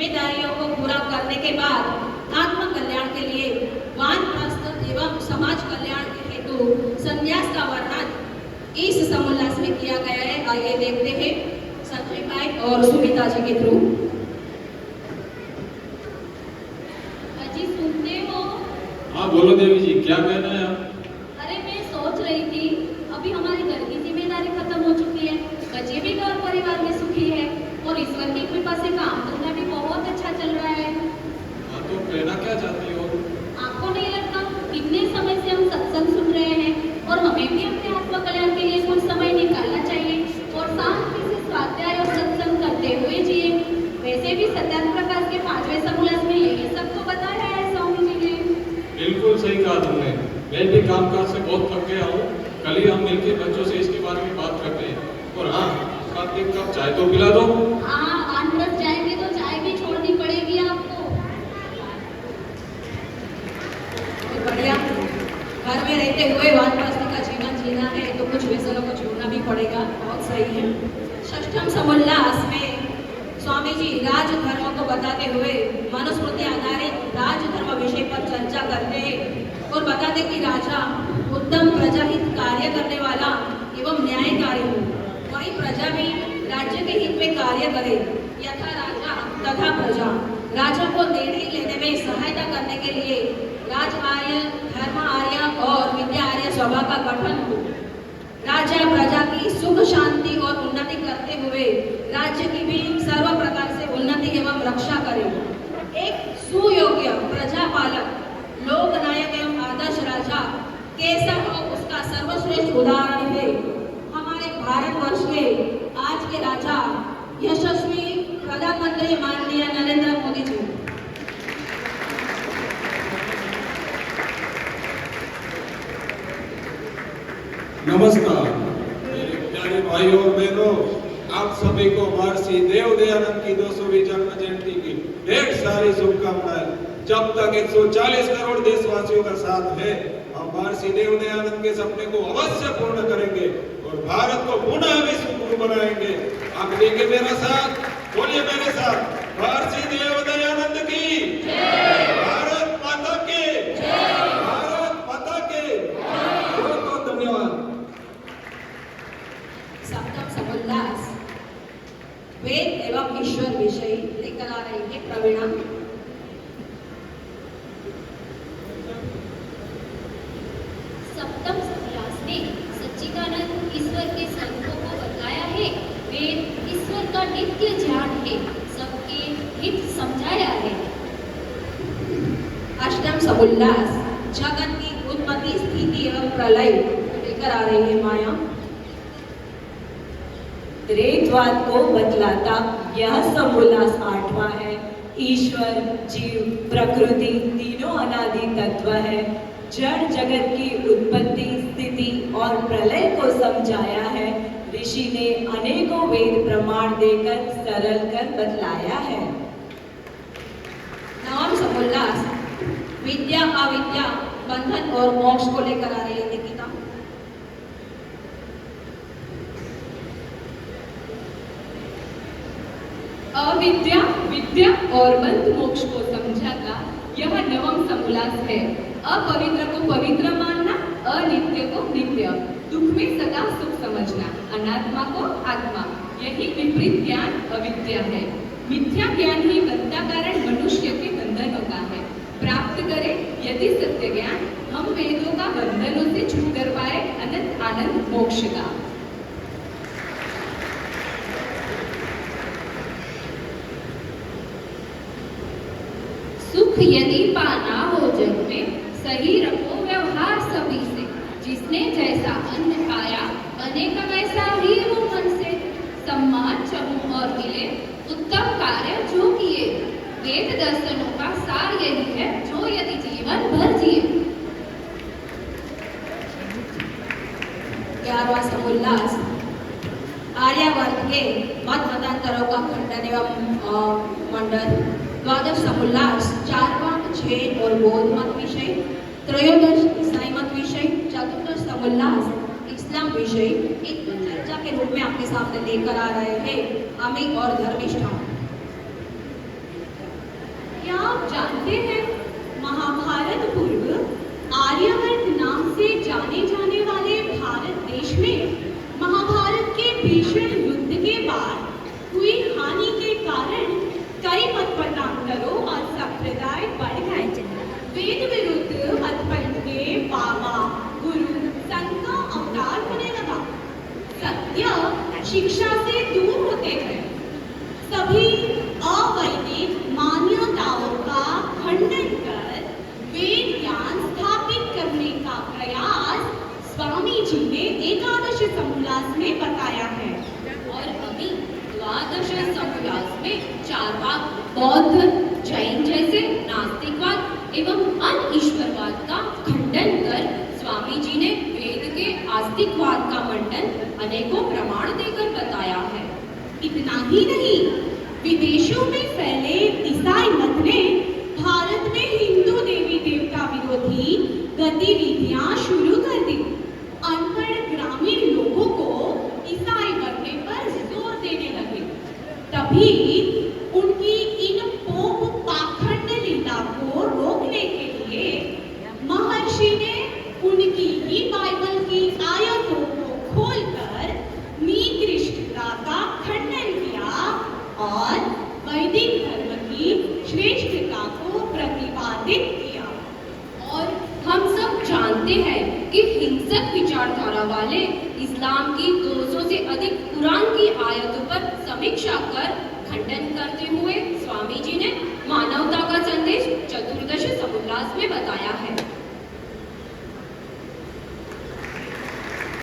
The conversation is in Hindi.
जिम्मेदारियों को पूरा करने के बाद आत्म कल्याण के लिए वानप्रस्थ एवं समाज कल्याण के हेतु संन्यास का वर्णन इस समोल्लास में किया गया है। आइए देखते हैं संजय भाई और सुमिता जी के थ्रू। अजी सुनते हो? हाँ बोलो देवी जी, क्या कहना है आप? अरे मैं सोच रही थी अभी हमारे घर की जिम्मेदारी खत्म हो चुकी है, बच्चे भी घर परिवार में सुखी है और ईश्वर की कृपा से काम धंधा भी बहुत अच्छा चल रहा है। हाँ तो कहना क्या चाहती हो? आपको नहीं लगता कितने समय से हम सत्संग सुन रहे हैं और हमें भी अपने आत्म कल्याण के लिए कुछ समय निकालना चाहिए और शांति से स्वाध्याय और सत्संग करते हुए जिए। वैसे भी सत्याग्रह प्रकाश के 5वें समोल्लास में यही सबको बताया है स्वामी जी ने। बिल्कुल सही कहा तुमने। मैं भी कामकाज से बहुत थक गया हूँ। कल ही हम मिलकर बच्चों से इसके बारे में बात करते हैं। और हाँ, साथ एक कप चाय तो पिला दो। हाँ, वानप्रस्थ जाएंगे तो चाय भी छोड़नी पड़ेगी आपको। बढ़िया। घर में रहते हुए वानप्रस्थ का जीवन जीना है तो कुछ व्यसनों को छोड़ना भी पड़ेगा। बहुत सही है। षष्ठम समोल्लास में स्वामी जी राजधर्म को बताते हुए मनुस्मृति आधारित राजधर्म विषय पर चर्चा करते हैं और बताते कि राजा उत्तम प्रजाहित कार्य करने वाला एवं न्यायकारी हो, वही प्रजा भी राज्य के हित में कार्य करे। यथा राजा तथा प्रजा। राजा को निर्णय लेने में सहायता करने के लिए राज आर्य, धर्म आर्य और विद्या आर्य सभा का गठन हो। राजा प्रजा की सुख शांति और उन्नति करते हुए राज्य की भी सर्व प्रकार से उन्नति एवं रक्षा करे। एक सुयोग्य प्रजापालक, लोकनायक एवं आदर्श राजा कैसा हो उसका सर्वश्रेष्ठ उदाहरण है हमारे भारतवर्ष के आज के राजा यशस्वी प्रधानमंत्री माननीय नरेंद्र मोदी जी। नमस्कार मेरे प्यारे भाई और बहनों, आप सभी को महर्षि देव दयानंद की 200वीं जन्म जयंती की ढेर सारी शुभकामनाएं। जब तक 140 करोड़ देशवासियों का साथ है, हम महर्षि देव दयानंद के सपने को अवश्य पूर्ण करेंगे और भारत को पुनः विश्व गुरु बनाएंगे। आप देंगे मेरा साथ? बोलिए मेरे साथ, महर्षि देव दयानंद की जय। भारत माता की जय। भारत माता की बहुत बहुत धन्यवाद। सप्तम समोल्लास वेद एवं ईश्वर विषय लेकर आ रही है प्रवीणा। सप्तम समोल्लास में सच्चिदानंद ईश्वर के स्वरूपों को बताया है। वेद ईश्वर का नित्य ज्ञान है, सबके हित समझाया है। अष्टम समोल्लास जगत की उत्पत्ति, स्थिति एवं प्रलय लेकर आ रही है माया। त्रेतवाद को बतलाता यह समोल्लास 8वां है। ईश्वर, जीव, प्रकृति तीनों अनादि तत्व है। जड़ जगत की उत्पत्ति, स्थिति और प्रलय को समझाया है। ऋषि ने अनेकों वेद प्रमाण देकर सरल कर बतलाया है। नवम समोल्लास विद्या अविद्या, बंधन और मोक्ष को लेकर आ रही है निकिता। अविद्या, विद्या और बंध मोक्ष को समझाता यह नवम समोल्लास है। अपवित्र को पवित्र मानना, अनित्य को नित्य, दुख में सदा सुख समझना, अनात्मा को आत्मा, यही विपरीत ज्ञान अविद्या है। मिथ्या ज्ञान ही बनता कारण मनुष्य के बंधनों का है। प्राप्त करे यदि सत्य ज्ञान, हम वेदों का बंधनों से छूट कर पाए अनंत आनंद मोक्ष का। सुख यदि पाना हो जग में, सही रखो व्यवहार सभी से। जिसने जैसा अन्न खाया, बनेगा वैसा ही वो मन से। सम्मान चहु और मिले, उत्तम कार्य जो किए। वेद दर्शनों का सार यही है, जो यदि जीवन भर जिए। 11वां समोल्लास आर्यवर्त के मत मतांतरों का खंडन एवं मंडन। द्वादश समोल्लास चार्वाक, जैन और बौद्ध मत विषय। त्रयोदश ईसाई मत विषय। चतुर्दश समोल्लास इस्लाम विषय। एक चर्चा के रूप में आपके सामने लेकर आ रहे हैं अमी और धर्मिष्ठा। जानते हैं, महाभारत पूर्व आर्यवर्त नाम से जाने जाने वाले भारत देश में महाभारत के भीषण युद्ध के बाद हुई हानि के कारण कई मतपथांतरों और संप्रदाय बढ़ गए। वेद विरुद्ध मतपंथ के बाबा गुरु संत का अवतार होने लगा। सत्य शिक्षा से दूर होते गए। सभी अवैदिक मान्यताओं का खंडन कर वेद ज्ञान स्थापित करने का प्रयास स्वामी जी ने एकादश समोल्लास में बताया है। और अभी द्वादश समोल्लास में चारवाक बौद्ध जैन जैसे नास्तिकवाद एवं अनईश्वरवाद का खंडन कर स्वामी जी ने वेद के आस्तिकवाद का मंडन अनेकों प्रमाण देकर बताया है। इतना ही नहीं, विदेशों में फैले ईसाई मत ने भारत में हिंदू देवी देवता विरोधी गतिविधियां शुरू कर दी। अनपढ़ ग्रामीण लोगों को ईसाई बनने पर जोर देने लगे। तभी उनकी इन पोप पाखंड लीला को रोकने के लिए महर्षि ने उनकी ही बाइबल की आयतों को खोलकर निकृष्टता का खंडन किया और वैदिक धर्म की श्रेष्ठता को प्रतिपादित किया। और हम सब जानते हैं कि हिंसक विचारधारा वाले इस्लाम की 200 से अधिक कुरान की आयतों पर समीक्षा कर खंडन करते हुए स्वामी जी ने मानवता का संदेश चतुर्दश समोल्लास में बताया है।